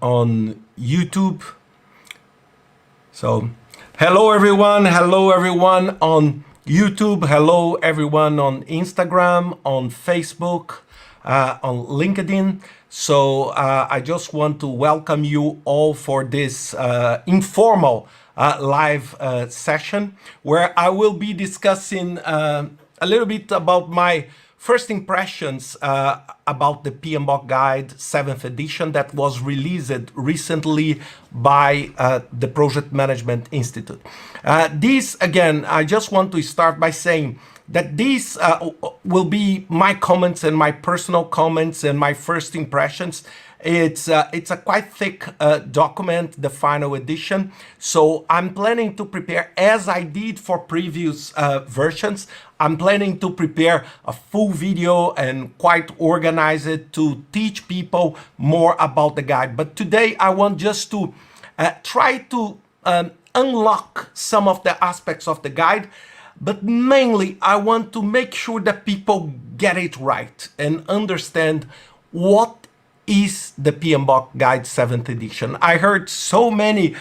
on YouTube. So, hello everyone on YouTube, hello everyone on Instagram, on Facebook, on LinkedIn. So I just want to welcome you all for this informal live session where I will be discussing a little bit about my first impressions about the Pmbok Guide 7th edition that was released recently by the Project Management Institute. This, again, I just want to start by saying that these will be my comments and my personal comments and my first impressions. It's a quite thick document, the final edition. So I'm planning to prepare, as I did for previous versions, I'm planning to prepare a full video and quite organize it to teach people more about the guide. But today I want just to try to unlock some of the aspects of the guide. But mainly, I want to make sure that people get it right and understand what is the Pmbok Guide 7th edition. I heard so many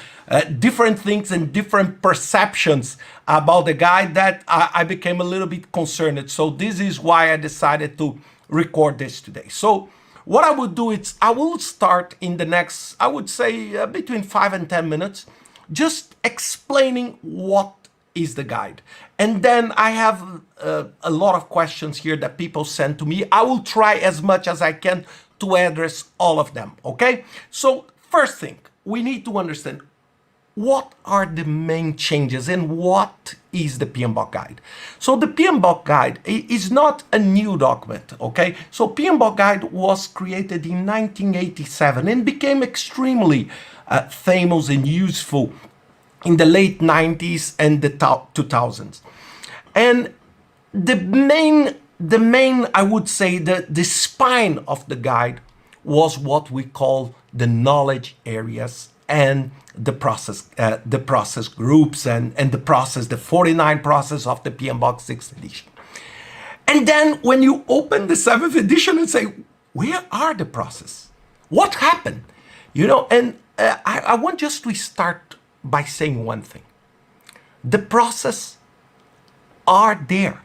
different things and different perceptions about the guide that I became a little bit concerned. So this is why I decided to record this today. So what I would do is I will start in the next, I would say between 5 and 10 minutes, just explaining what is the guide. And then I have a lot of questions here that people send to me. I will try as much as I can to address all of them, okay? So first thing, we need to understand what are the main changes and what is the Pmbok Guide. So the Pmbok Guide is not a new document, okay? So Pmbok Guide was created in 1987 and became extremely famous and useful in the late 90s and the 2000s. And the main, I would say, the spine of the guide was what we call the knowledge areas and the process groups and the 49 process of the Pmbok 6th edition. And then when you open the 7th edition and say, where are the process? What happened? You know, and I want just to start by saying one thing. The process are there.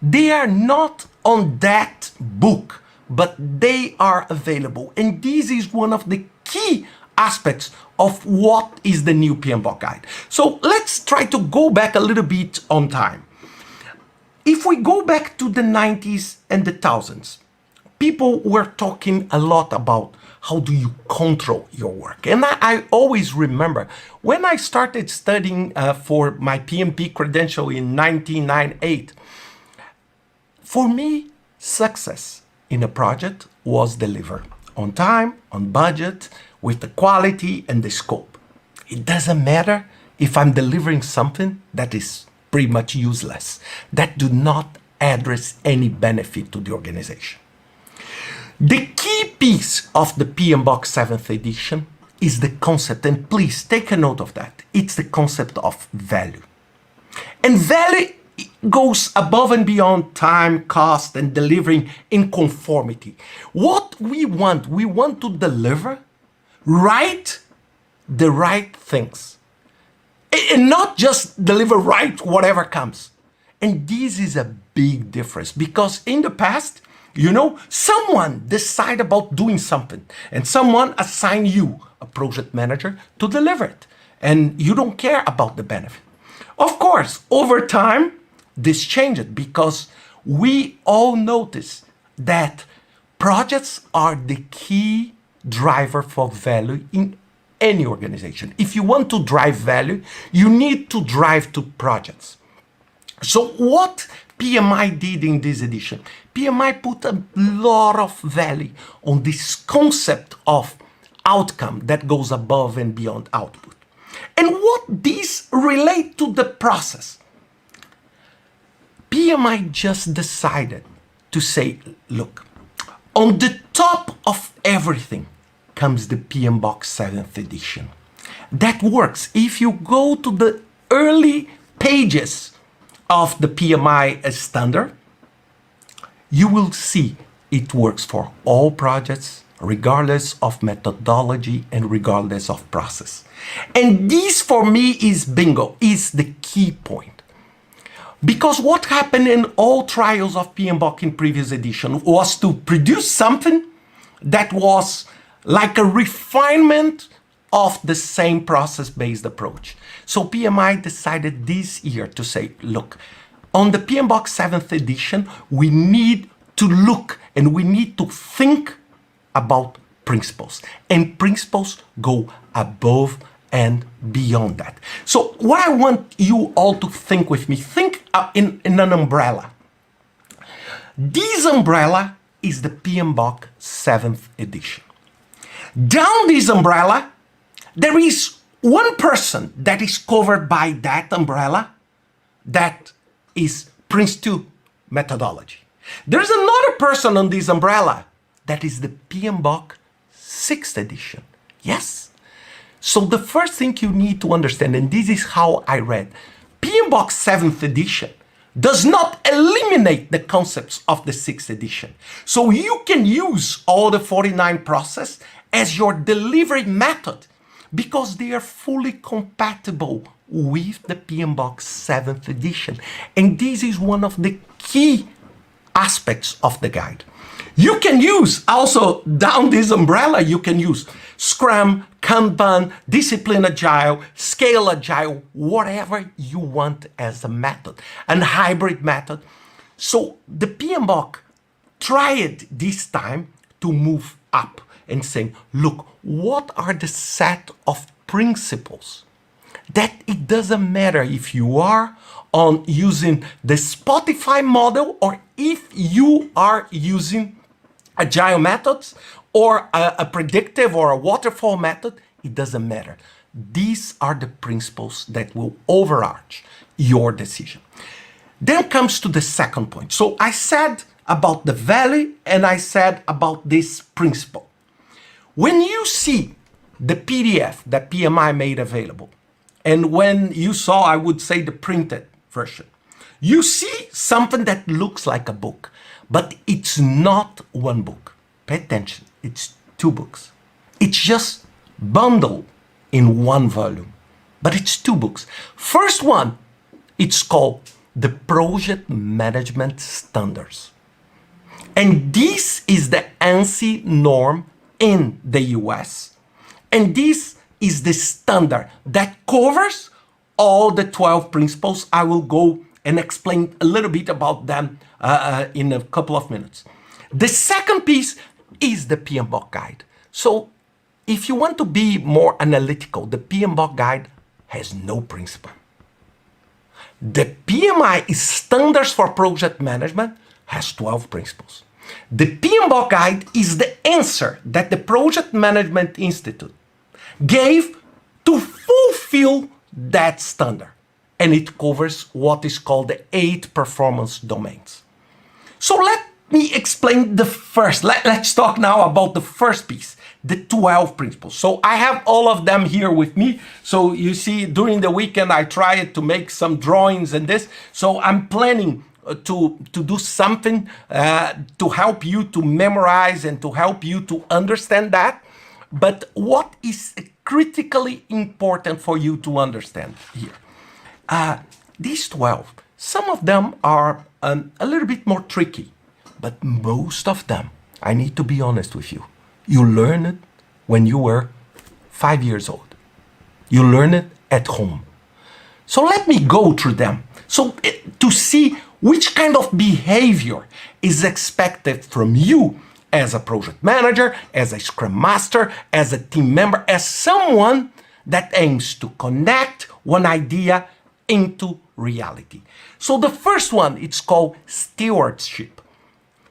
They are not on that book, but they are available. And this is one of the key aspects of what is the new Pmbok Guide. So let's try to go back a little bit on time. If we go back to the 90s and the thousands, people were talking a lot about how do you control your work? And I always remember when I started studying for my PMP credential in 1998, for me, success in a project was delivered on time, on budget, with the quality and the scope. It doesn't matter if I'm delivering something that is pretty much useless, that do not address any benefit to the organization. The key piece of the Pmbok 7th edition is the concept, and please take a note of that. It's the concept of value. And value goes above and beyond time, cost, and delivering in conformity. What we want to deliver the right things. And not just deliver right whatever comes. And this is a big difference because in the past, you know, someone decide about doing something and someone assign you a project manager to deliver it. And you don't care about the benefit. Of course, over time, this changed because we all notice that projects are the key driver for value in any organization. If you want to drive value, you need to drive to projects. So what PMI did in this edition? PMI put a lot of value on this concept of outcome that goes above and beyond output. And what these relate to the process? PMI just decided to say, look, on the top of everything comes the Pmbok 7th edition. That works. If you go to the early pages of the PMI standard, you will see it works for all projects regardless of methodology and regardless of process. And this for me is bingo, is the key point. Because what happened in all trials of Pmbok in previous edition was to produce something that was like a refinement of the same process-based approach. So PMI decided this year to say, look, on the Pmbok 7th edition, we need to look and we need to think about principles. And principles go above and beyond that. So what I want you all to think with me, think in an umbrella. This umbrella is the Pmbok 7th edition. Down this umbrella, there is one person that is covered by that umbrella, that is Prince 2 methodology. There's another person on this umbrella that is the Pmbok 6th edition. Yes. So the first thing you need to understand, and this is how I read, Pmbok 7th edition does not eliminate the concepts of the 6th edition. So you can use all the 49 process as your delivery method because they are fully compatible with the Pmbok 7th edition. And this is one of the key aspects of the guide. You can use also down this umbrella, you can use Scrum, Kanban, Discipline Agile, Scale Agile, whatever you want as a method, and hybrid method. So the Pmbok tried this time to move up and saying, look, what are the set of principles that it doesn't matter if you are on using the Spotify model or if you are using agile methods or a predictive or a waterfall method, it doesn't matter. These are the principles that will overarch your decision. Then comes to the second point. So I said about the value and I said about this principle. When you see the PDF that PMI made available, and when you saw, I would say, the printed version, you see something that looks like a book, but it's not one book. Pay attention, it's two books. It's just bundled in one volume, but it's two books. First one, it's called the Project Management Standards. And this is the ANSI norm in the US. And this is the standard that covers all the 12 principles. I will go and explain a little bit about them in a couple of minutes. The second piece is the Pmbok guide. So if you want to be more analytical, the Pmbok guide has no principle. The PMI Standards for Project Management has 12 principles. The Pmbok guide is the answer that the Project Management Institute gave to fulfill that standard. And it covers what is called the 8 performance domains. So let me explain the first. Let's talk now about the first piece, the 12 principles. So I have all of them here with me. So you see, during the weekend, I tried to make some drawings and this. So I'm planning to do something to help you to memorize and to help you to understand that. But what is critically important for you to understand here? These 12, some of them are a little bit more tricky, but most of them, I need to be honest with you, you learned it when you were 5 years old. You learned it at home. So let me go through them. So to see which kind of behavior is expected from you as a project manager, as a scrum master, as a team member, as someone that aims to connect one idea into reality. So the first one, it's called stewardship.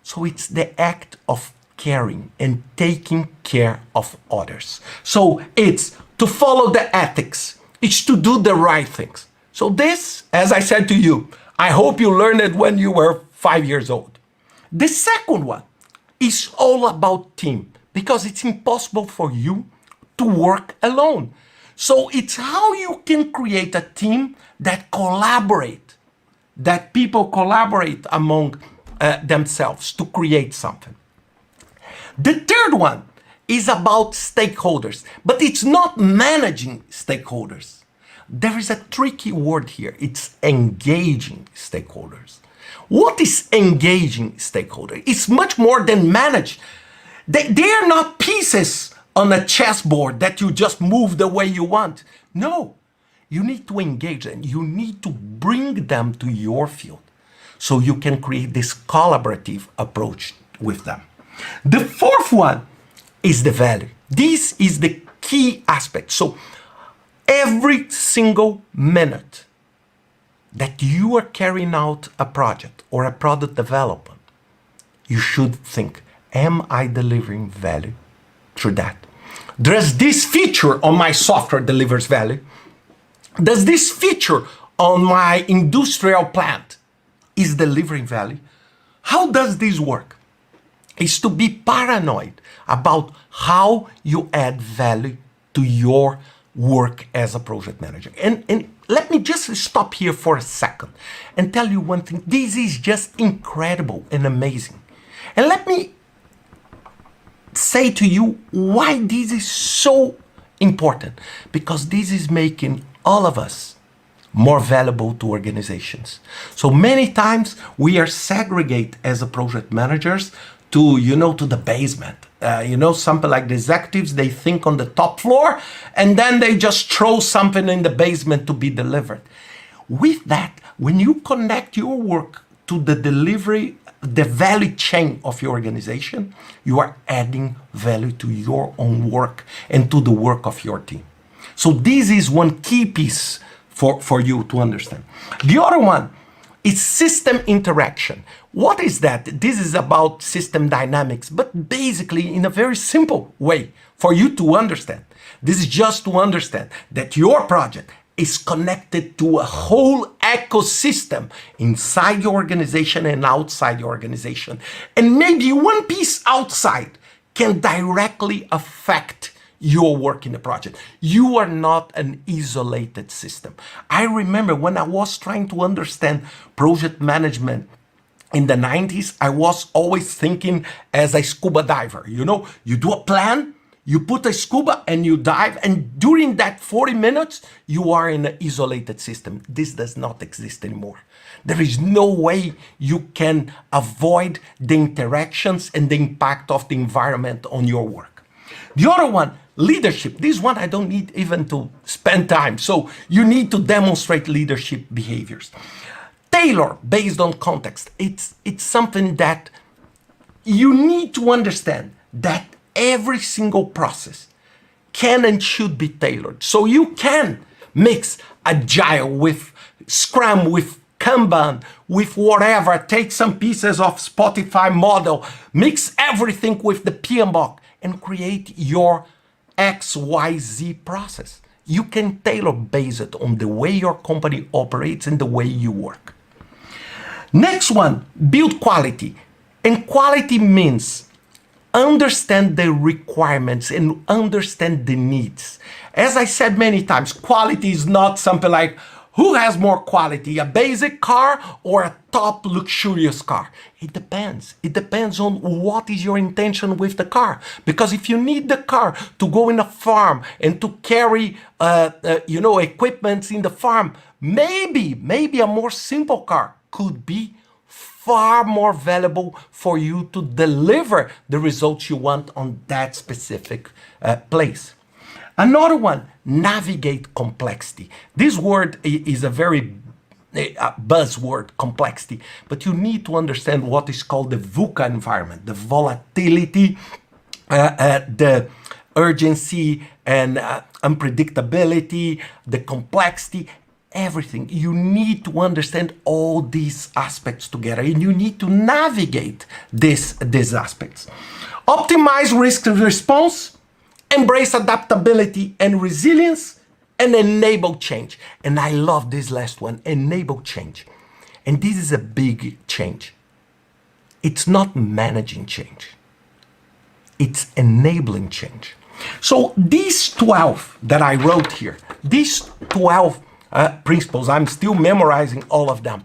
So it's the act of caring and taking care of others. So it's to follow the ethics. It's to do the right things. So this, as I said to you, I hope you learned it when you were 5 years old. The second one is all about team, because it's impossible for you to work alone. So it's how you can create a team that collaborate, that people collaborate among themselves to create something. The third one is about stakeholders, but it's not managing stakeholders. There is a tricky word here. It's engaging stakeholders. What is engaging stakeholder? It's much more than manage. They are not pieces on a chessboard that you just move the way you want. No, you need to engage them. You need to bring them to your field so you can create this collaborative approach with them. The fourth one is the value. This is the key aspect. So every single minute that you are carrying out a project or a product development, you should think, am I delivering value through that? Does this feature on my software delivers value? Does this feature on my industrial plant is delivering value? How does this work? Is to be paranoid about how you add value to your work as a project manager. And let me just stop here for a second and tell you one thing. This is just incredible and amazing. And let me say to you why this is so important. Because this is making all of us more valuable to organizations. So many times we are segregate as a project managers to, to the basement. Something like the executives, they think on the top floor and then they just throw something in the basement to be delivered. With that, when you connect your work to the delivery, the value chain of your organization, you are adding value to your own work and to the work of your team. So this is one key piece for you to understand. The other one is system interaction. What is that? This is about system dynamics, but basically in a very simple way for you to understand. This is just to understand that your project is connected to a whole ecosystem inside your organization and outside your organization. And maybe one piece outside can directly affect your work in the project. You are not an isolated system. I remember when I was trying to understand project management in the 90s, I was always thinking as a scuba diver. You do a plan, you put a scuba and you dive, and during that 40 minutes, you are in an isolated system. This does not exist anymore. There is no way you can avoid the interactions and the impact of the environment on your work. The other one, leadership. This one I don't need even to spend time. So you need to demonstrate leadership behaviors. Tailor based on context. It's something that you need to understand that every single process can and should be tailored. So you can mix Agile with Scrum, with Kanban, with whatever, take some pieces of Spotify model, mix everything with the Pmbok and create your XYZ process. You can tailor based on the way your company operates and the way you work. Next one, build quality. And quality means understand the requirements and understand the needs. As I said many times, quality is not something like who has more quality, a basic car or a top luxurious car. It depends. It depends on what is your intention with the car. Because if you need the car to go in a farm and to carry, equipment in the farm, maybe a more simple car could be far more valuable for you to deliver the results you want on that specific place. Another one, navigate complexity. This word is a very buzzword, complexity, but you need to understand what is called the VUCA environment, the volatility, the urgency and unpredictability, the complexity, everything. You need to understand all these aspects together and you need to navigate these aspects. Optimize risk response, embrace adaptability and resilience, and enable change. And I love this last one, enable change. And this is a big change. It's not managing change. It's enabling change. So these 12 that I wrote here, these 12 principles, I'm still memorizing all of them.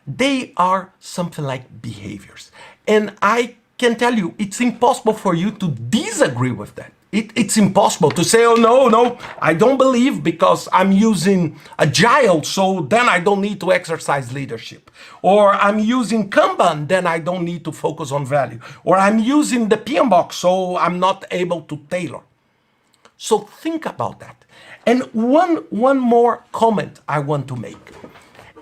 They are something like behaviors. And I can tell you, it's impossible for you to disagree with that. It's impossible to say, oh, no, I don't believe because I'm using Agile, so then I don't need to exercise leadership. Or I'm using Kanban, then I don't need to focus on value. Or I'm using the Pmbok, so I'm not able to tailor. So think about that. And one more comment I want to make.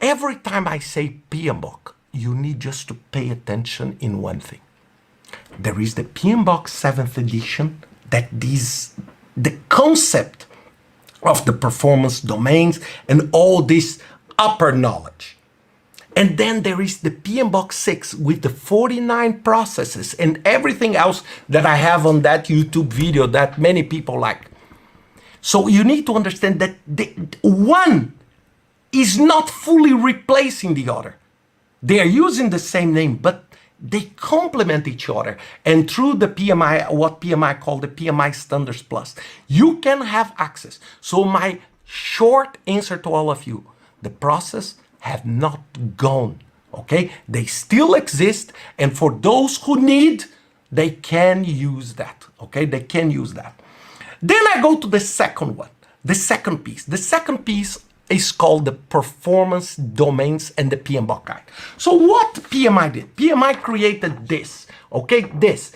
Every time I say Pmbok, you need just to pay attention in one thing. There is the Pmbok 7th edition, the concept of the performance domains and all this upper knowledge. And then there is the Pmbok 6 with the 49 processes and everything else that I have on that YouTube video that many people like. So you need to understand that one is not fully replacing the other. They are using the same name, but they complement each other. And through the PMI, what PMI call the PMI Standards Plus, you can have access. So my short answer to all of you, the process have not gone, okay? They still exist, and for those who need, they can use that, okay? They can use that. Then I go to the second one, the second piece. The second piece is called the Performance Domains and the Pmbok Guide. So what PMI did? PMI created this, okay? This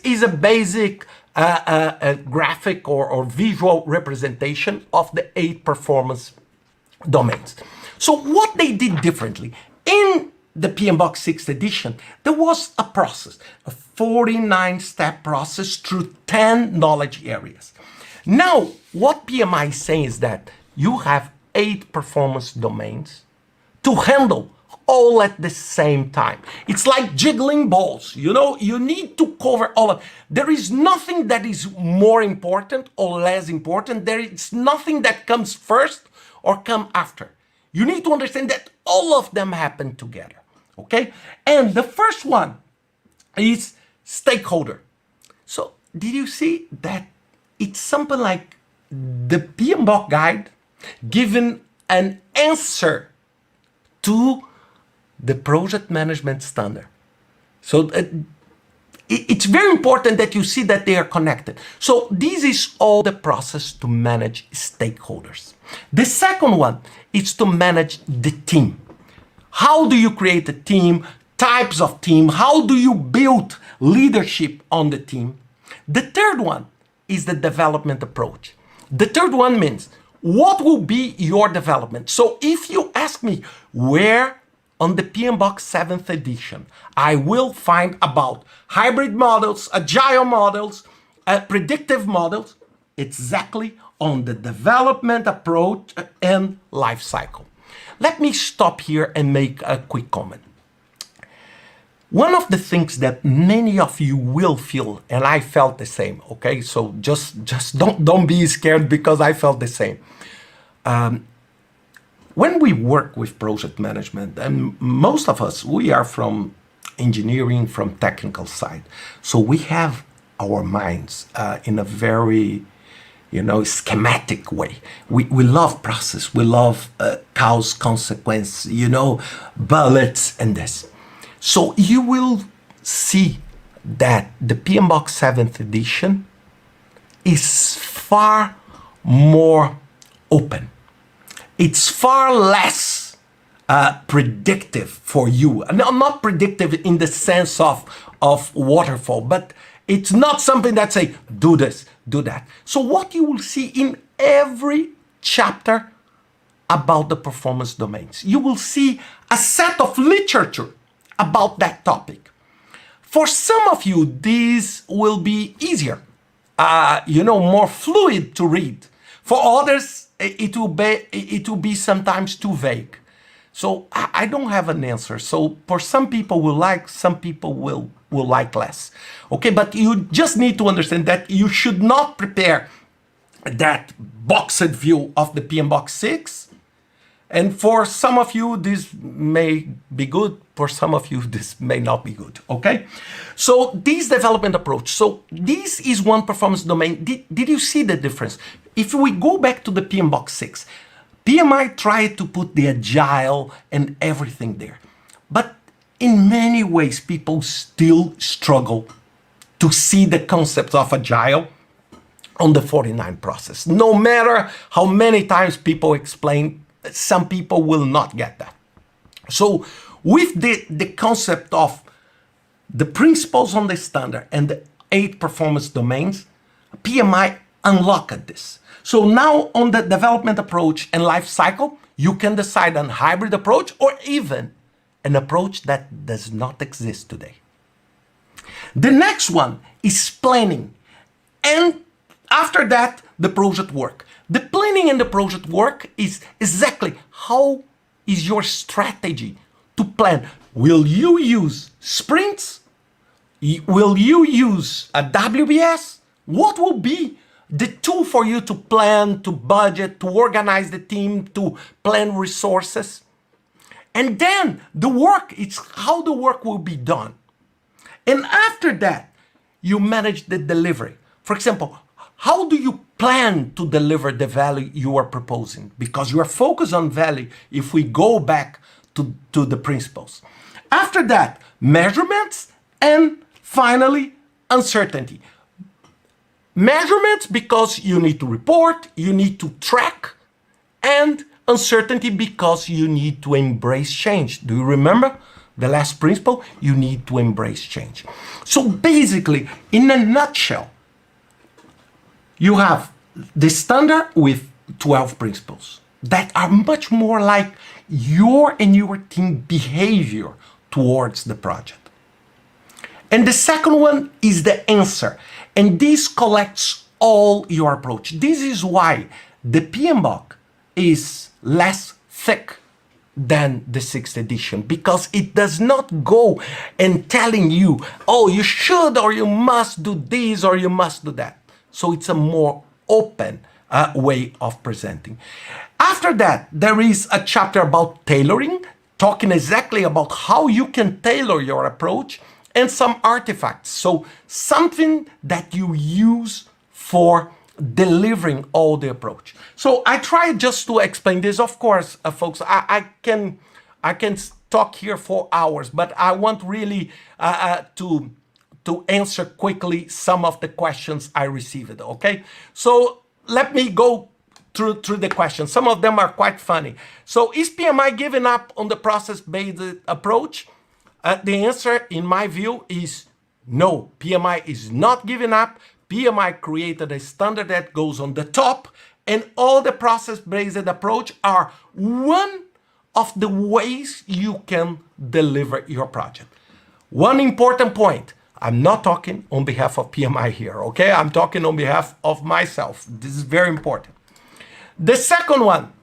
is a basic graphic or visual representation of the 8 performance domains. So what they did differently, in the Pmbok 6th edition, there was a process, a 49-step process through 10 knowledge areas. Now, what PMI is saying is that you have 8 performance domains to handle all at the same time. It's like jiggling balls, you know, you need to cover all of. There is nothing that is more important or less important. There is nothing that comes first or come after. You need to understand that all of them happen together, okay? And the first one is stakeholder. So did you see that it's something like the Pmbok guide given an answer to the project management standard. So it's very important that you see that they are connected. So this is all the process to manage stakeholders. The second one is to manage the team. How do you create a team? Types of team. How do you build leadership on the team? The third one is the development approach. The third one means what will be your development? So if you ask me where on the Pmbok 7th edition I will find about hybrid models, agile models, predictive models, exactly on the development approach and life cycle. Let me stop here and make a quick comment. One of the things that many of you will feel, and I felt the same, okay? So just don't be scared because I felt the same. When we work with project management, and most of us, we are from engineering, from technical side. So we have our minds in a very, schematic way. We love process, we love cause, consequence, bullets and this. So you will see that the Pmbok 7th edition is far more open. It's far less predictive for you. No, not predictive in the sense of waterfall, but it's not something that say, do this, do that. So what you will see in every chapter about the performance domains, you will see a set of literature about that topic. For some of you, this will be easier, more fluid to read. For others, it will be sometimes too vague. So I don't have an answer. So for some people will like, some people will like less. Okay, but you just need to understand that you should not prepare that boxed view of the Pmbok 6. And for some of you, this may be good. For some of you, this may not be good, okay? So this development approach. So this is one performance domain. Did you see the difference? If we go back to the Pmbok 6, PMI tried to put the agile and everything there. But in many ways, people still struggle to see the concept of agile on the 49 process. No matter how many times people explain, some people will not get that. So with the concept of the principles on the standard and the 8 performance domains, PMI unlocked this. So now on the development approach and life cycle, you can decide on hybrid approach or even an approach that does not exist today. The next one is planning. And after that, the project work. The planning and the project work is exactly how is your strategy to plan. Will you use sprints? Will you use a WBS? What will be the tool for you to plan, to budget, to organize the team, to plan resources? And then the work, it's how the work will be done. And after that, you manage the delivery. For example, how do you plan to deliver the value you are proposing? Because you are focused on value if we go back to the principles. After that, measurements, and finally, uncertainty. Measurements because you need to report, you need to track, and uncertainty because you need to embrace change. Do you remember the last principle? You need to embrace change. So basically, in a nutshell, you have the standard with 12 principles that are much more like your and your team behavior towards the project. And the second one is the answer. And this collects all your approach. This is why the Pmbok is less thick than the 6th edition, because it does not go and telling you, oh, you should or you must do this or you must do that. So it's a more open way of presenting. After that, there is a chapter about tailoring, talking exactly about how you can tailor your approach, and some artifacts. So something that you use for delivering all the approach. So I try just to explain this. Of course, folks, I can talk here for hours, but I want really to answer quickly some of the questions I received, okay? So let me go through the questions. Some of them are quite funny. So is PMI giving up on the process-based approach? The answer, in my view, is no. PMI is not giving up. PMI created a standard that goes on the top, and all the process-based approach are one of the ways you can deliver your project. One important point, I'm not talking on behalf of PMI here, okay? I'm talking on behalf of myself. This is very important. The second one,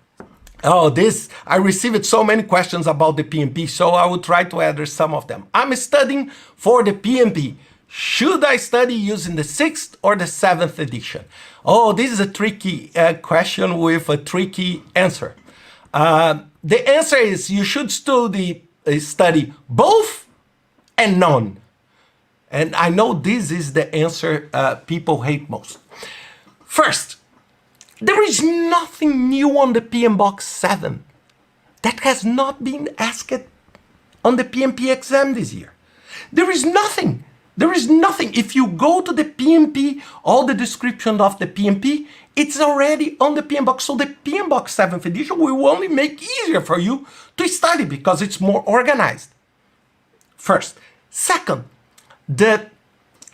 I received so many questions about the PMP, so I will try to address some of them. I'm studying for the PMP. Should I study using the 6th or the 7th edition? Oh, this is a tricky question with a tricky answer. The answer is you should study both and none. And I know this is the answer people hate most. First, there is nothing new on the Pmbok 7 that has not been asked on the PMP exam this year. There is nothing. There is nothing. If you go to the PMP, all the description of the PMP, it's already on the Pmbok. So the Pmbok 7th edition will only make easier for you to study because it's more organized. First. Second, the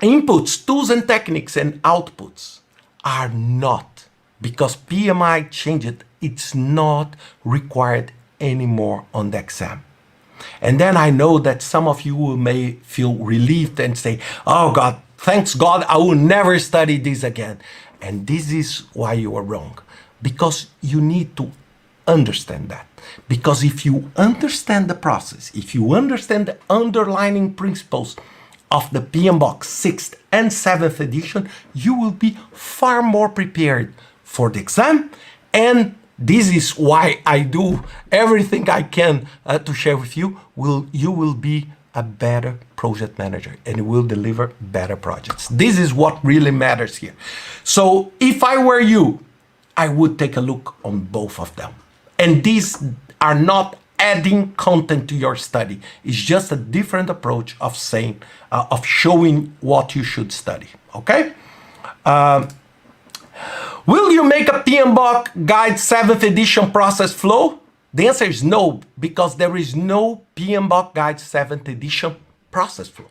inputs, tools and techniques and outputs are not, because PMI changed, it's not required anymore on the exam. And then I know that some of you may feel relieved and say, oh God, thanks God, I will never study this again. And this is why you are wrong, because you need to understand that. Because if you understand the process, if you understand the underlying principles of the Pmbok 6th and 7th edition, you will be far more prepared for the exam. And this is why I do everything I can to share with you. You will be a better project manager and will deliver better projects. This is what really matters here. So if I were you, I would take a look on both of them. And these are not adding content to your study. It's just a different approach of saying, of showing what you should study, okay? Will you make a Pmbok Guide 7th edition process flow? The answer is no, because there is no Pmbok Guide 7th edition process flow.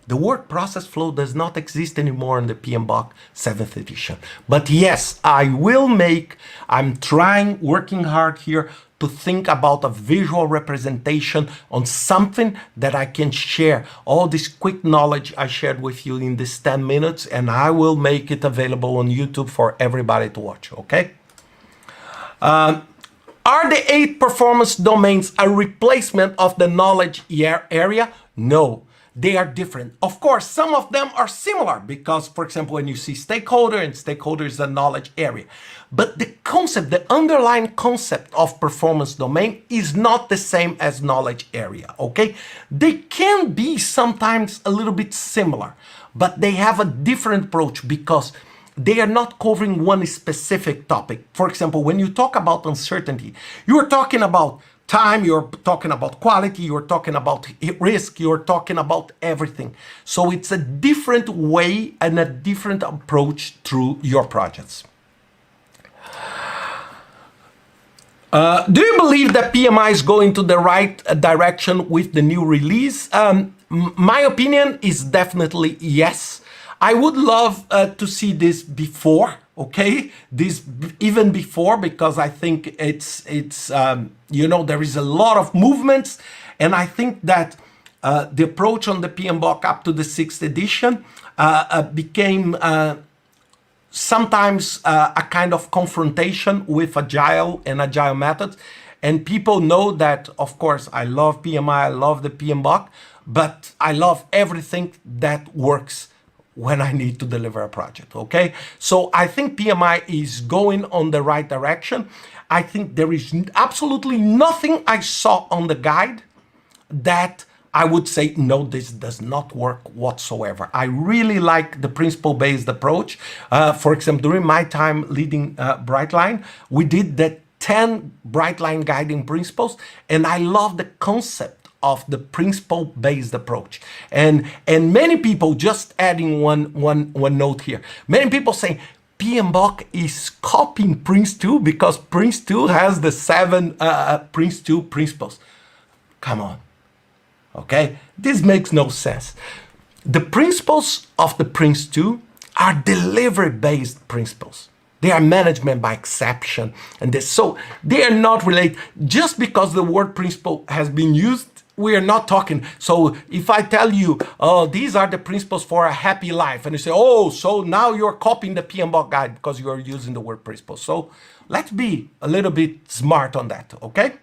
The word process flow does not exist anymore in the Pmbok 7th edition. But yes, I'm trying, working hard here to think about a visual representation on something that I can share. All this quick knowledge I shared with you in this 10 minutes, and I will make it available on YouTube for everybody to watch, okay? Are the 8 performance domains a replacement of the knowledge area? No. They are different. Of course, some of them are similar because, for example, when you see stakeholder, and stakeholder is the knowledge area. But the concept, the underlying concept of performance domain is not the same as knowledge area, okay? They can be sometimes a little bit similar, but they have a different approach because they are not covering one specific topic. For example, when you talk about uncertainty, you are talking about time, you're talking about quality, you're talking about risk, you're talking about everything. So it's a different way and a different approach through your projects. Do you believe that PMI is going to the right direction with the new release? My opinion is definitely yes. I would love to see this before, okay? This even before, because I think it's you know, there is a lot of movements, and I think that the approach on the Pmbok up to the 6th edition became sometimes a kind of confrontation with agile and agile methods. And people know that, of course, I love PMI, I love the Pmbok, but I love everything that works when I need to deliver a project, okay? So I think PMI is going on the right direction. I think there is absolutely nothing I saw on the guide that I would say, no, this does not work whatsoever. I really like the principle-based approach. For example, during my time leading Brightline, we did the 10 Brightline guiding principles, and I love the concept of the principle-based approach. And many people, just adding one note here, many people say Pmbok is copying Prince2 because Prince2 has the 7 Prince2 principles. Come on, okay? This makes no sense. The principles of the Prince2 are delivery-based principles. They are management by exception, and so they are not related. Just because the word principle has been used, we are not talking. So if I tell you, oh, these are the principles for a happy life, and you say, oh, so now you're copying the Pmbok guide because you are using the word principle. So let's be a little bit smart on that, okay?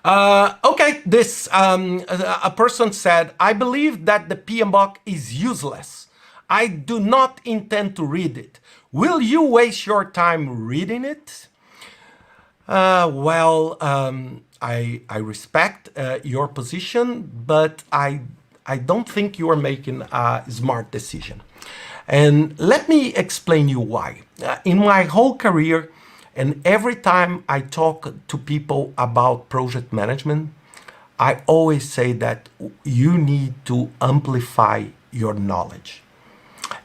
Okay, this a person said, I believe that the Pmbok is useless. I do not intend to read it. Will you waste your time reading it? Well, I respect your position, but I don't think you are making a smart decision. And let me explain you why. In my whole career, and every time I talk to people about project management, I always say that you need to amplify your knowledge.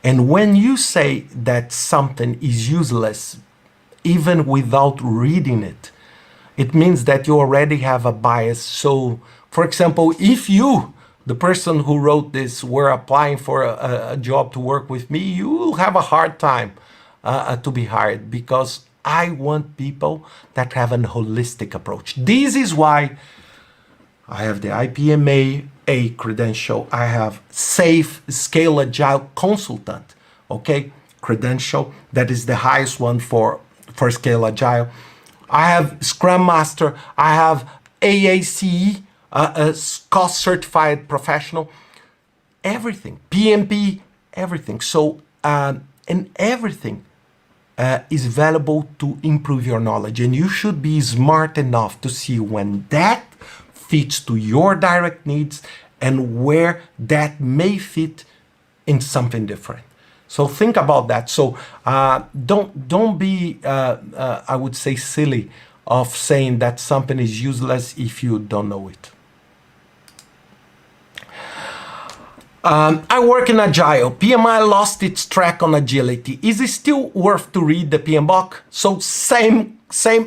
And when you say that something is useless, even without reading it, it means that you already have a bias. So, for example, if you, the person who wrote this, were applying for a job to work with me, you will have a hard time to be hired, because I want people that have a holistic approach. This is why I have the IPMA A credential. I have Safe Scale Agile Consultant, okay, credential. That is the highest one for Scale Agile. I have Scrum Master. I have AACE, a cost certified professional. Everything, PMP, everything. So, and everything is valuable to improve your knowledge. And you should be smart enough to see when that fits to your direct needs and where that may fit in something different. So think about that. So don't be, I would say, silly of saying that something is useless if you don't know it. I work in Agile. PMI lost its track on agility. Is it still worth to read the Pmbok? So same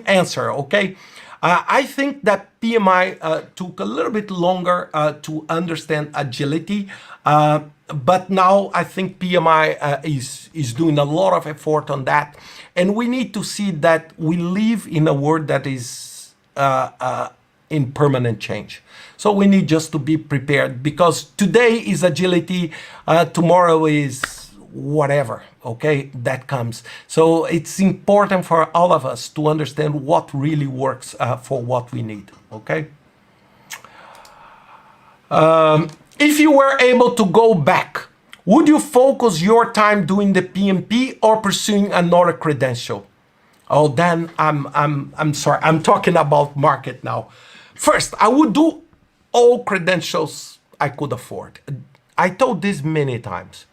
answer, okay? I think that PMI took a little bit longer to understand agility, but now I think PMI is doing a lot of effort on that. And we need to see that we live in a world that is in permanent change. So we need just to be prepared, because today is agility, tomorrow is whatever, okay, that comes. So it's important for all of us to understand what really works for what we need, okay? If you were able to go back, would you focus your time doing the PMP or pursuing another credential? Oh, then I'm sorry, I'm talking about market now. First, I would do all credentials I could afford. I told this many times.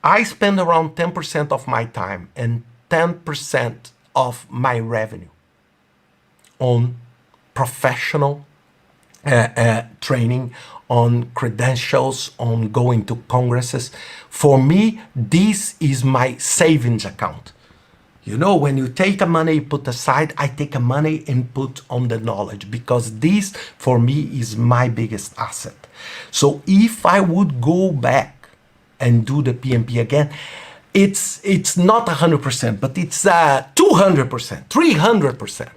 I spend around 10% of my time and 10% of my revenue on professional training, on credentials, on going to congresses. For me, this is my savings account. You know, when you take a money put aside, I take a money and put on the knowledge, because this for me is my biggest asset. So if I would go back and do the PMP again, it's not 100%, but it's 200%, 300%.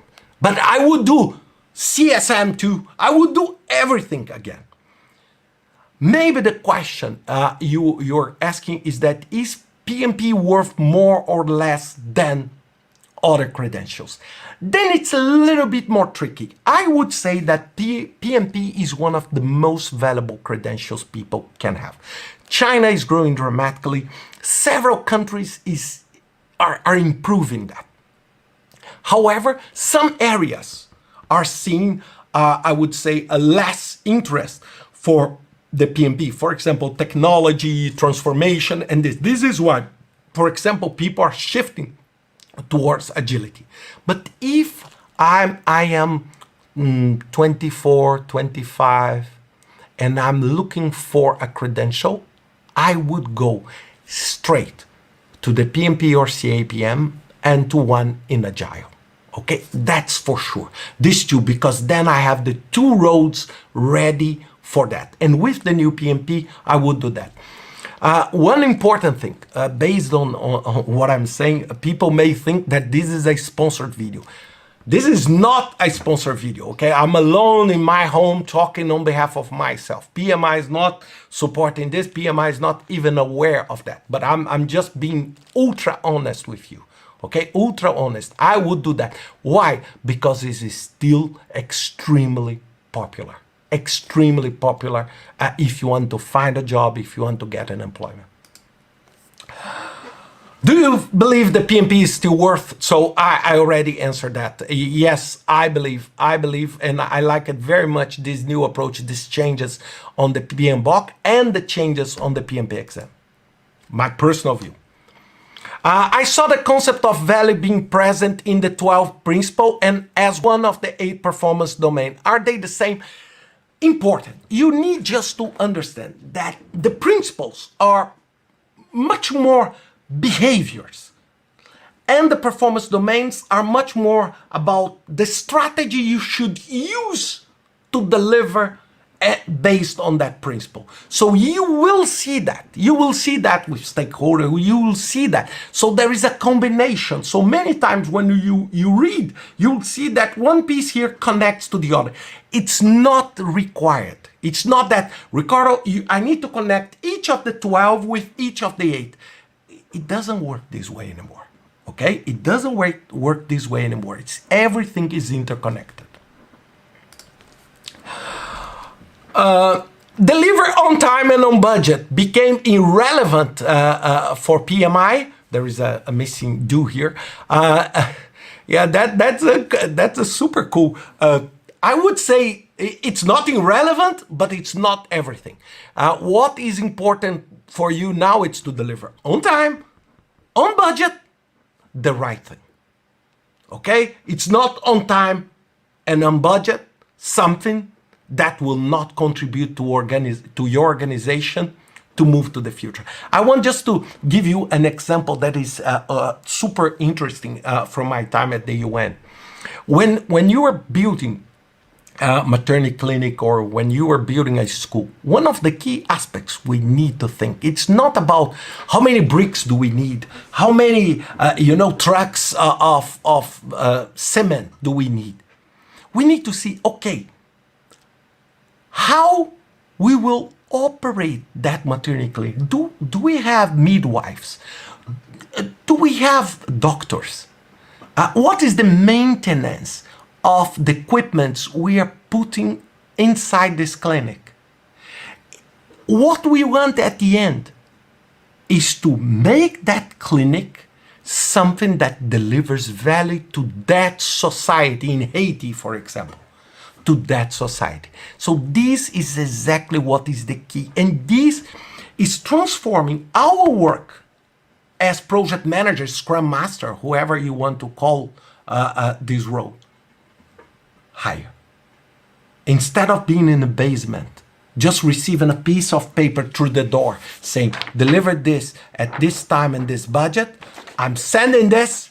But I would do CSM too. I would do everything again. Maybe the question you're asking is that, is PMP worth more or less than other credentials? Then it's a little bit more tricky. I would say that PMP is one of the most valuable credentials people can have. China is growing dramatically. Several countries are improving that. However, some areas are seeing, I would say, a less interest for the PMP. For example, technology, transformation, and this is why, for example, people are shifting towards agility. But if I am 24, 25, and I'm looking for a credential, I would go straight to the PMP or CAPM and to one in Agile. Okay, that's for sure. These two, because then I have the two roads ready for that. And with the new PMP, I would do that. One important thing, based on what I'm saying, people may think that this is a sponsored video. This is not a sponsored video, okay? I'm alone in my home talking on behalf of myself. PMI is not supporting this. PMI is not even aware of that. But I'm just being ultra honest with you, okay? Ultra honest. I would do that. Why? Because it is still extremely popular. Extremely popular if you want to find a job, if you want to get an employment. Do you believe the PMP is still worth? So I already answered that. Yes, I believe, and I like it very much, this new approach, these changes on the Pmbok and the changes on the PMP exam. My personal view. I saw the concept of value being present in the 12 principle and as one of the 8 performance domain. Are they the same? Important. You need just to understand that the principles are much more behaviors, and the performance domains are much more about the strategy you should use to deliver based on that principle. So you will see that. You will see that with stakeholder. You will see that. So there is a combination. So many times when you read, you'll see that one piece here connects to the other. It's not required. It's not that, Ricardo, I need to connect each of the 12 with each of the 8. It doesn't work this way anymore. Okay? It doesn't work this way anymore. Everything is interconnected. Deliver on time and on budget became irrelevant for PMI. There is a missing do here. Yeah, that's a super cool. I would say it's not irrelevant, but it's not everything. What is important for you now is to deliver on time, on budget, the right thing. Okay? It's not on time and on budget something that will not contribute to your organization to move to the future. I want just to give you an example that is super interesting from my time at the UN. When you are building a maternity clinic or when you are building a school, one of the key aspects we need to think, it's not about how many bricks do we need, how many trucks of cement do we need. We need to see, okay, how we will operate that maternity clinic. Do we have midwives? Do we have doctors? What is the maintenance of the equipment we are putting inside this clinic? What we want at the end is to make that clinic something that delivers value to that society in Haiti, for example, to that society. So this is exactly what is the key. And this is transforming our work as project manager, scrum master, whoever you want to call this role, higher. Instead of being in the basement, just receiving a piece of paper through the door saying, deliver this at this time and this budget, I'm sending this,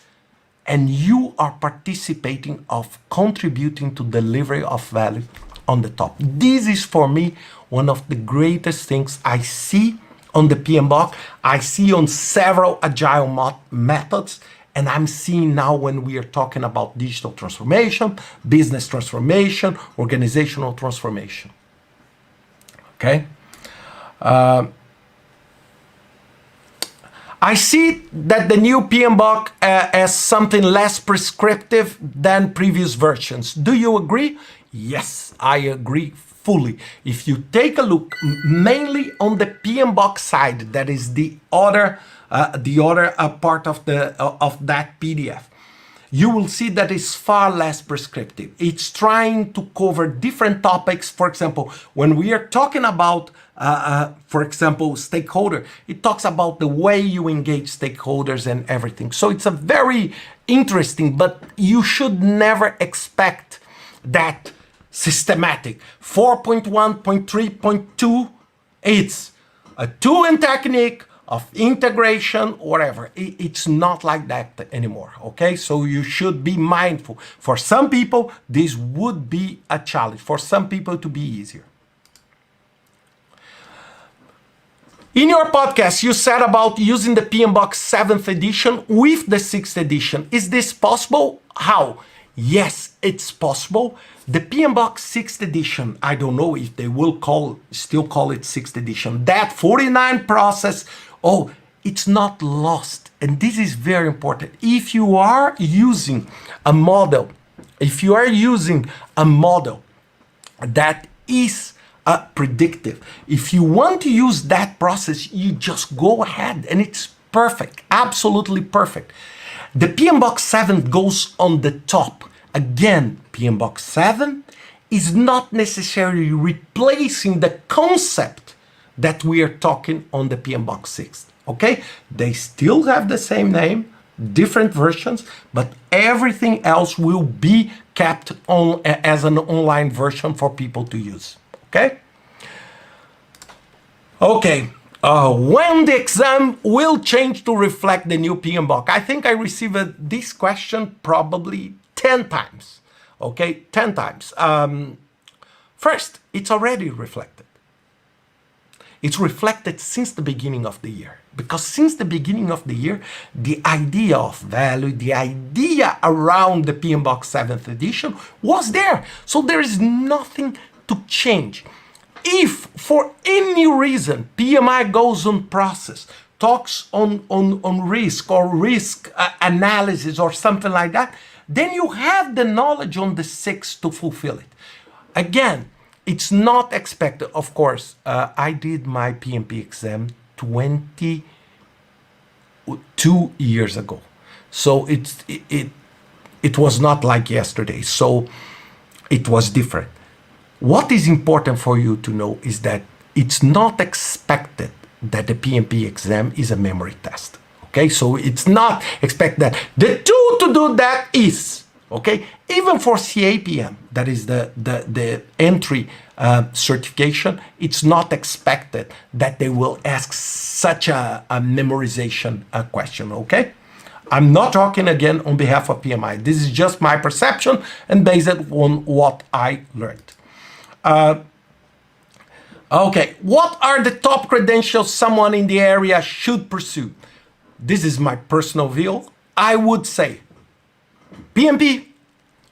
and you are participating of contributing to delivery of value on the top. This is for me one of the greatest things I see on the Pmbok. I see on several agile methods, and I'm seeing now when we are talking about digital transformation, business transformation, organizational transformation. Okay? I see that the new Pmbok as something less prescriptive than previous versions. Do you agree? Yes, I agree fully. If you take a look mainly on the Pmbok side, that is the other part of that PDF, you will see that it's far less prescriptive. It's trying to cover different topics. For example, when we are talking about, for example, stakeholder, it talks about the way you engage stakeholders and everything. So it's a very interesting, but you should never expect that systematic. 4.1.3.2, it's a tool and technique of integration, whatever. It's not like that anymore, okay? So you should be mindful. For some people, this would be a challenge. For some people, to be easier. In your podcast, you said about using the Pmbok 7th edition with the 6th edition. Is this possible? How? Yes, it's possible. The Pmbok 6th edition, I don't know if they will still call it 6th edition. That 49 process, oh, it's not lost. And this is very important. If you are using a model, that is predictive, if you want to use that process, you just go ahead and it's perfect, absolutely perfect. The Pmbok 7 goes on the top. Again, Pmbok 7 is not necessarily replacing the concept that we are talking on the Pmbok 6. Okay? They still have the same name, different versions, but everything else will be kept on as an online version for people to use. Okay? Okay. When the exam will change to reflect the new Pmbok? I think I received this question probably 10 times. Okay, 10 times. First, it's already reflected. It's reflected since the beginning of the year. Because since the beginning of the year, the idea of value, the idea around the Pmbok 7th edition was there. So there is nothing to change. If for any reason PMI goes on process, talks on risk or risk analysis or something like that, then you have the knowledge on the 6th to fulfill it. Again, it's not expected. Of course, I did my PMP exam 22 years ago. So it was not like yesterday. So it was different. What is important for you to know is that it's not expected that the PMP exam is a memory test. Okay, so it's not expected that the tool to do that is, Okay, even for CAPM, that is the entry certification, it's not expected that they will ask such a memorization question, okay? I'm not talking again on behalf of PMI. This is just my perception and based on what I learned. Okay, what are the top credentials someone in the area should pursue? This is my personal view. I would say PMP,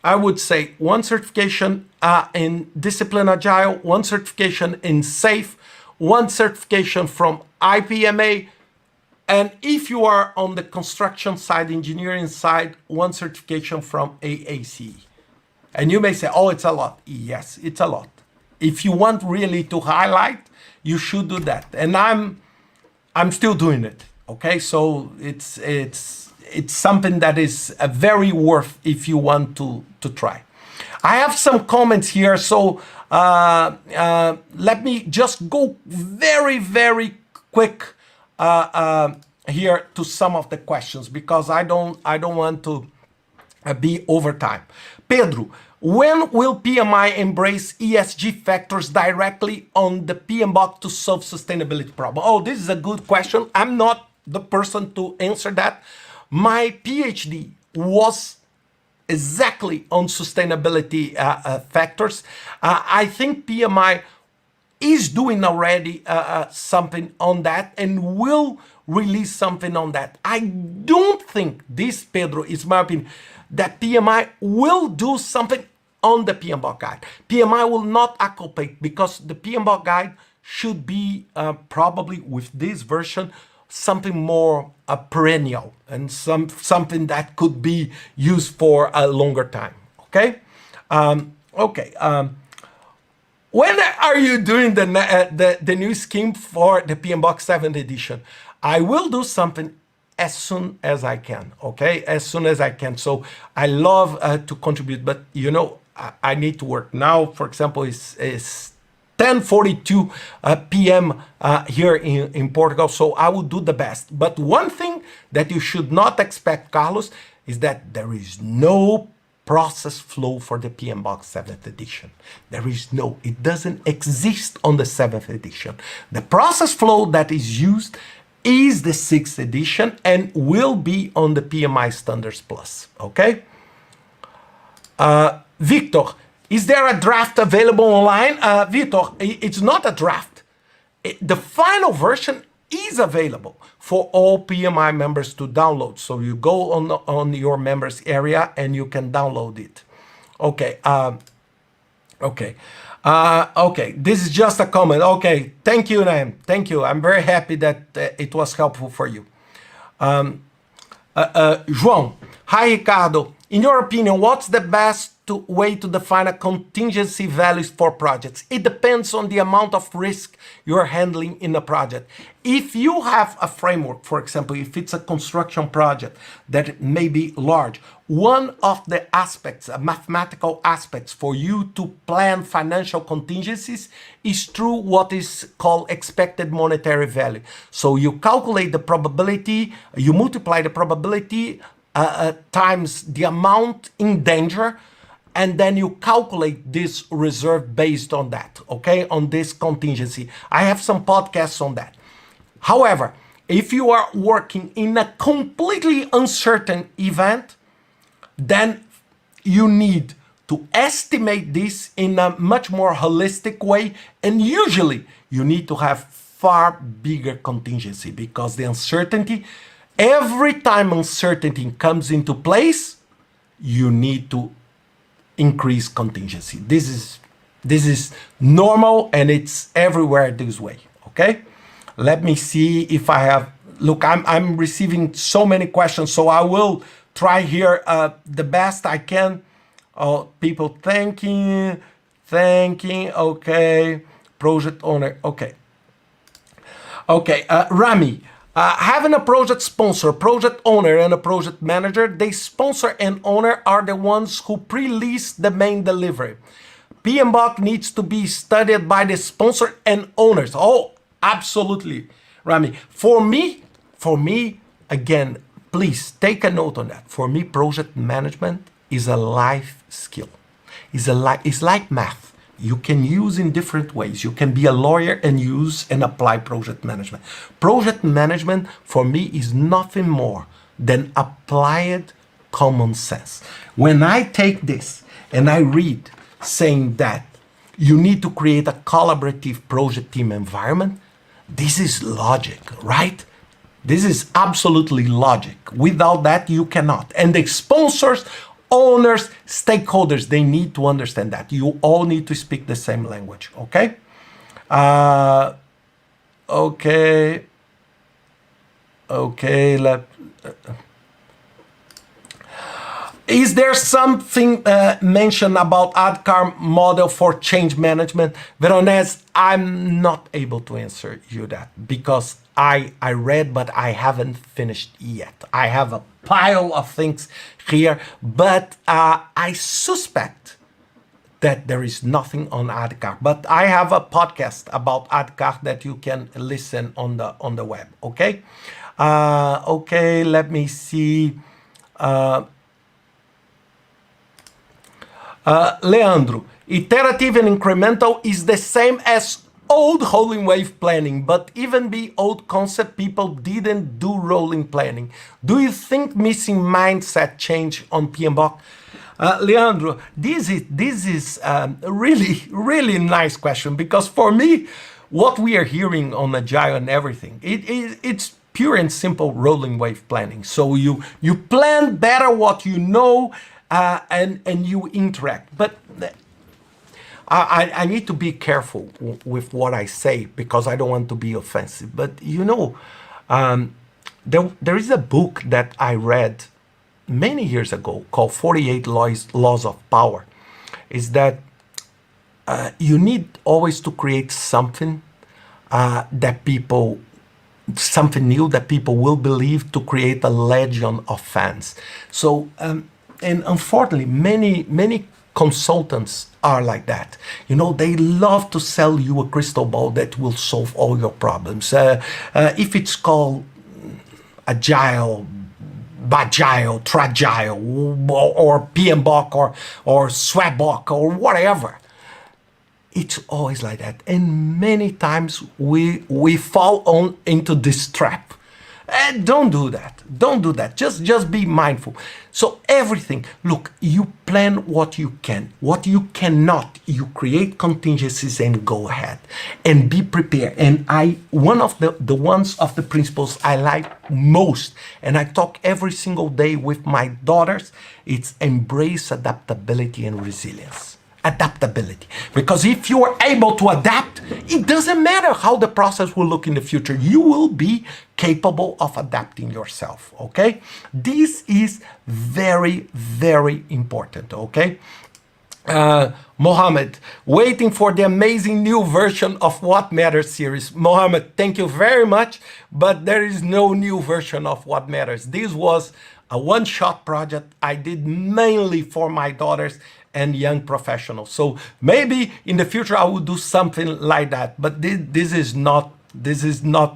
I would say one certification in Discipline Agile, one certification in SAFe, one certification from IPMA, and if you are on the construction side, engineering side, one certification from AACE. And you may say, oh, it's a lot. Yes, it's a lot. If you want really to highlight, you should do that. And I'm still doing it. Okay, so it's something that is very worth if you want to try. I have some comments here, so let me just go very quick here to some of the questions because I don't want to be over time. Pedro, when will PMI embrace ESG factors directly on the Pmbok to solve sustainability problem? Oh, this is a good question. I'm not the person to answer that. My PhD was exactly on sustainability factors. I think PMI is doing already something on that and will release something on that. I don't think this, Pedro, is my opinion, that PMI will do something on the Pmbok guide. PMI will not accompany because the Pmbok guide should be probably with this version something more perennial and something that could be used for a longer time. Okay. When are you doing the new scheme for the Pmbok 7th edition? I will do something as soon as I can, okay? As soon as I can. So I love to contribute, but you know, I need to work now. For example, it's 10:42 p.m. Here in Portugal, so I will do the best. But one thing that you should not expect, Carlos, is that there is no process flow for the Pmbok 7th edition. There is no, it doesn't exist on the 7th edition. The process flow that is used is the 6th edition and will be on the PMI Standards Plus, okay? Victor, is there a draft available online? Victor, it's not a draft. The final version is available for all PMI members to download. So you go on your members area and you can download it. Okay. Okay. This is just a comment. Okay. Thank you, Naim. Thank you. I'm very happy that it was helpful for you. João. Hi, Ricardo. In your opinion, what's the best way to define a contingency values for projects? It depends on the amount of risk you're handling in a project. If you have a framework, for example, if it's a construction project that may be large, one of the aspects, mathematical aspects for you to plan financial contingencies is through what is called expected monetary value. So you calculate the probability, you multiply the probability times the amount in danger, and then you calculate this reserve based on that, okay, on this contingency. I have some podcasts on that. However, if you are working in a completely uncertain event, then you need to estimate this in a much more holistic way, and usually you need to have far bigger contingency because the uncertainty, every time uncertainty comes into place, you need to increase contingency. This is normal and it's everywhere this way, okay? Let me see if I have, look, I'm receiving so many questions, so I will try here the best I can. Oh, people thanking, okay, project owner, okay. Okay, Rami, having a project sponsor, project owner, and a project manager, the sponsor and owner are the ones who pre-lease the main delivery. Pmbok needs to be studied by the sponsor and owners. Oh, absolutely, Rami. For me, again, please take a note on that. For me, project management is a life skill. It's like math. You can use in different ways. You can be a lawyer and use and apply project management. Project management for me is nothing more than applied common sense. When I take this and I read saying that you need to create a collaborative project team environment, this is logic, right? This is absolutely logic. Without that, you cannot. And the sponsors, owners, stakeholders, they need to understand that. You all need to speak the same language, okay? Is there something mentioned about ADKAR model for change management? Veronese, I'm not able to answer you that because I read, but I haven't finished yet. I have a pile of things here, but I suspect that there is nothing on ADKAR. But I have a podcast about ADKAR that you can listen on the web, okay? Okay, let me see. Leandro, iterative and incremental is the same as old rolling wave planning, but even the old concept people didn't do rolling planning. Do you think missing mindset change on Pmbok? Leandro, this is a really nice question, because for me, what we are hearing on Agile and everything, it's pure and simple rolling wave planning. So you plan better what you know, and you interact. But I need to be careful with what I say because I don't want to be offensive. But you know, there is a book that I read many years ago called 48 Laws of Power. Is that you need always to create something something new that people will believe, to create a legion of fans. So, and unfortunately, many consultants are like that. You know, they love to sell you a crystal ball that will solve all your problems. If it's called Agile, Bagile, Tragile, or Pmbok, or Swabok, or whatever, it's always like that. And many times we fall into this trap. And don't do that. Don't do that. Just be mindful. So everything, look, you plan what you can. What you cannot, you create contingencies and go ahead and be prepared. And one of the principles I like most, and I talk every single day with my daughters, it's embrace adaptability and resilience. Adaptability. Because if you are able to adapt, it doesn't matter how the process will look in the future. You will be capable of adapting yourself, okay? This is very, very important, okay? Mohammed, waiting for the amazing new version of What Matters series. Mohammed, thank you very much, but there is no new version of What Matters. This was a one-shot project I did mainly for my daughters and young professionals. So maybe in the future I will do something like that, but this is not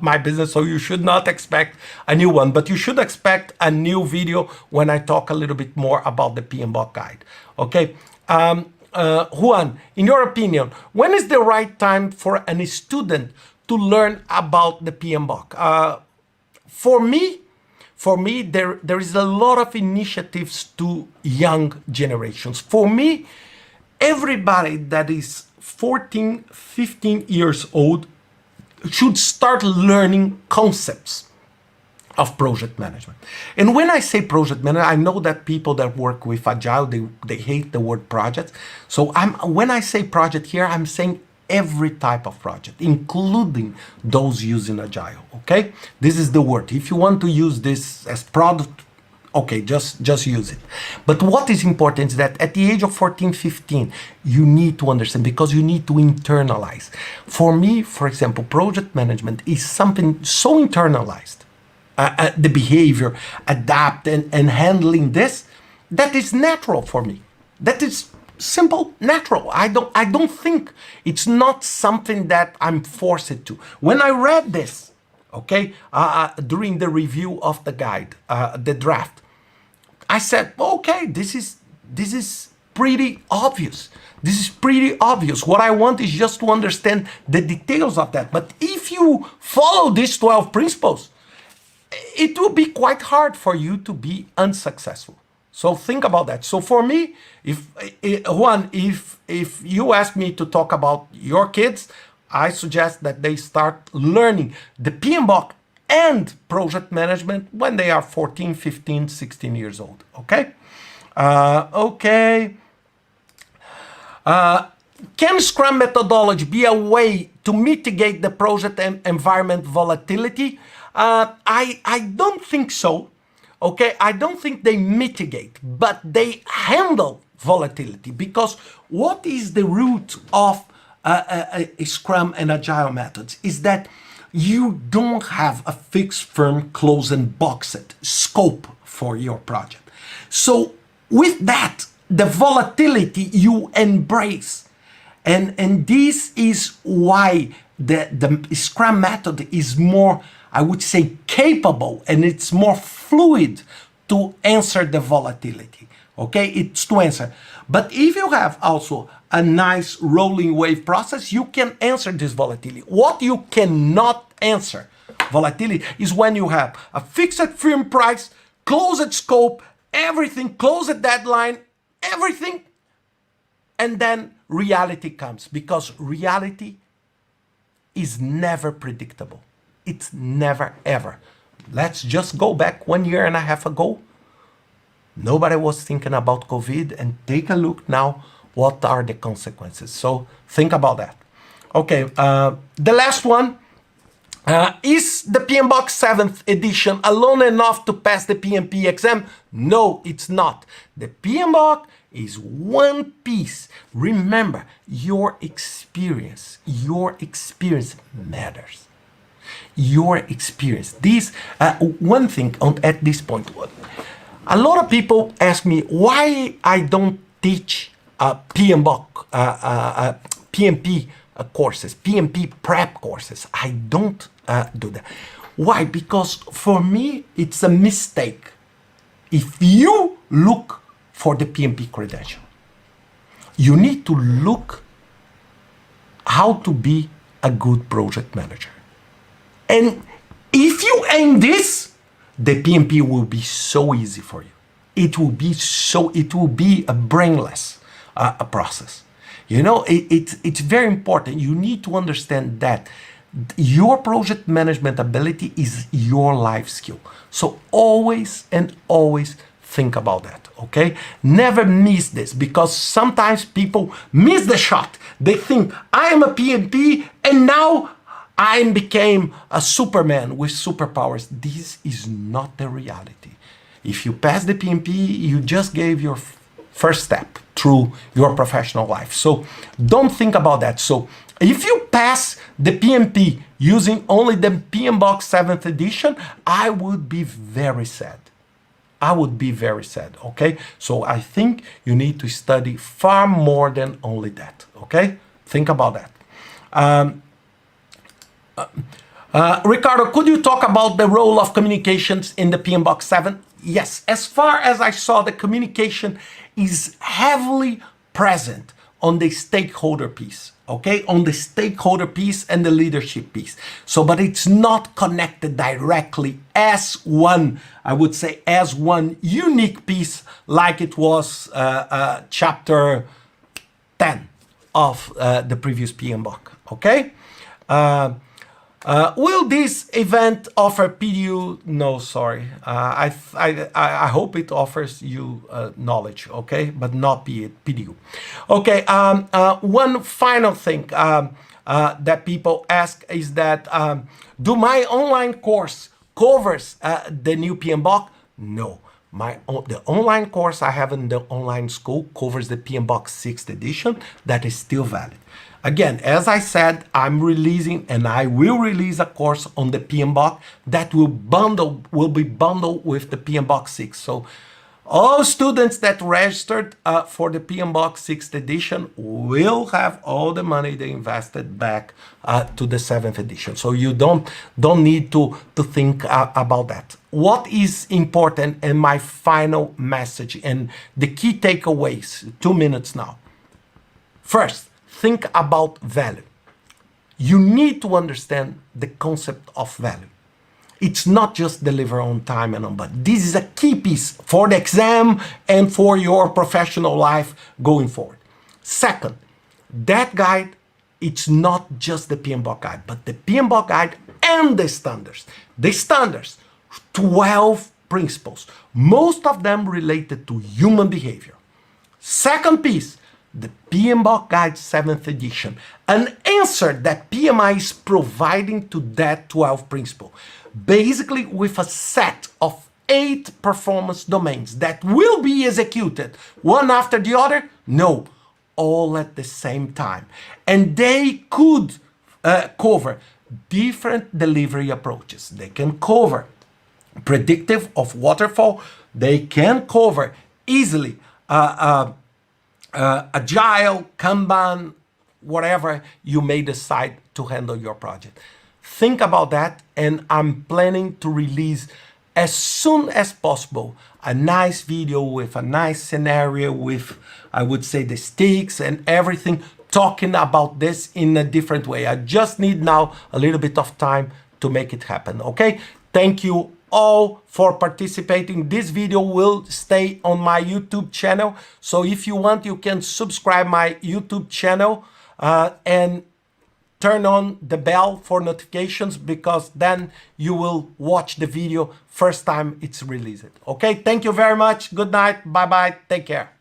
my business, so you should not expect a new one. But you should expect a new video when I talk a little bit more about the Pmbok guide. Okay, Juan, in your opinion, when is the right time for a student to learn about the Pmbok? For me, there is a lot of initiatives to young generations. For me, everybody that is 14, 15 years old should start learning concepts of project management. And when I say project management, I know that people that work with Agile, they hate the word project. So when I say project here, I'm saying every type of project, including those using Agile, okay? This is the word. If you want to use this as product, okay, just use it. But what is important is that at the age of 14, 15, you need to understand, because you need to internalize. For me, for example, project management is something so internalized, the behavior, adapt, and handling this, that is natural for me. That is simple, natural. I don't think it's not something that I'm forced to. When I read this, okay, during the review of the guide, the draft, I said, okay, this This is pretty obvious. This is pretty obvious. What I want is just to understand the details of that. But if you follow these 12 principles, it will be quite hard for you to be unsuccessful. So think about that. So for me, if you ask me to talk about your kids, I suggest that they start learning the Pmbok and project management when they are 14, 15, 16 years old. Okay? Okay. Can Scrum methodology be a way to mitigate the project and environment volatility? I don't think so. Okay, I don't think they mitigate, but they handle volatility, because what is the root of Scrum and Agile methods is that you don't have a fixed, firm, closed and boxed scope for your project. So with that, the volatility you embrace. And this is why the Scrum method is more, I would say, capable, and it's more fluid to answer the volatility. Okay, it's to answer. But if you have also a nice rolling wave process, you can answer this volatility. What you cannot answer volatility is when you have a fixed firm price, closed scope, everything, closed deadline, everything, and then reality comes, because reality is never predictable. It's never ever. Let's just go back 1.5 years ago. Nobody was thinking about COVID, and take a look now, what are the consequences? So think about that. Okay, the last one, is the Pmbok 7th edition alone enough to pass the PMP exam? No, it's not. The Pmbok is one piece. Remember, your experience matters. Your experience. This one thing at this point. A lot of people ask me why I don't teach Pmbok, PMP courses, PMP prep courses. I don't do that. Why? Because for me, it's a mistake if you look for the PMP credential. You need to look how to be a good project manager. And if you aim this, the PMP will be so easy for you. It will be a brainless a process. You know, it's very important. You need to understand that your project management ability is your life skill. So always and always think about that, okay? Never miss this, because sometimes people miss the shot. They think, I am a PMP and now I became a Superman with superpowers. This is not the reality. If you pass the PMP, you just gave your first step through your professional life. So don't think about that. So if you pass the PMP using only the Pmbok 7th edition, I would be very sad. I would be very sad, okay? So I think you need to study far more than only that, okay? Think about that. Ricardo, could you talk about the role of communications in the Pmbok 7? Yes, as far as I saw, the communication is heavily present on the stakeholder piece, okay? On the stakeholder piece and the leadership piece. So, but it's not connected directly as one, I would say, as one unique piece like it was chapter 10 of the previous Pmbok, okay? Will this event offer PDU? No, sorry. I hope it offers you knowledge, okay, but not PDU. Okay. One final thing that people ask is that do my online course covers the new Pmbok? No. The online course I have in the online school covers the Pmbok 6th edition. That is still valid. Again, as I said, I'm releasing, and I will release a course on the Pmbok that will be bundled with the Pmbok 6. So All students that registered for the Pmbok 6th edition will have all the money they invested back to the 7th edition. So you don't need to think about that. What is important, and my final message and the key takeaways, 2 minutes now. First, think about value. You need to understand the concept of value. It's not just deliver on time and on budget. This is a key piece for the exam and for your professional life going forward. Second, that guide, it's not just the Pmbok guide, but the Pmbok guide and the standards. The standards, 12 principles, most of them related to human behavior. Second piece, the Pmbok Guide 7th edition, an answer that PMI is providing to that 12 principle, basically with a set of 8 performance domains that will be executed one after the other? No, all at the same time. And they could cover different delivery approaches. They can cover predictive of waterfall. They can cover easily agile, Kanban, whatever you may decide to handle your project. Think about that, and I'm planning to release as soon as possible a nice video with a nice scenario with, I would say, the sticks and everything, talking about this in a different way. I just need now a little bit of time to make it happen, okay? Thank you all for participating. This video will stay on my YouTube channel. So if you want, you can subscribe my YouTube channel and turn on the bell for notifications, because then you will watch the video first time it's released. Okay, thank you very much. Good night. Bye-bye. Take care.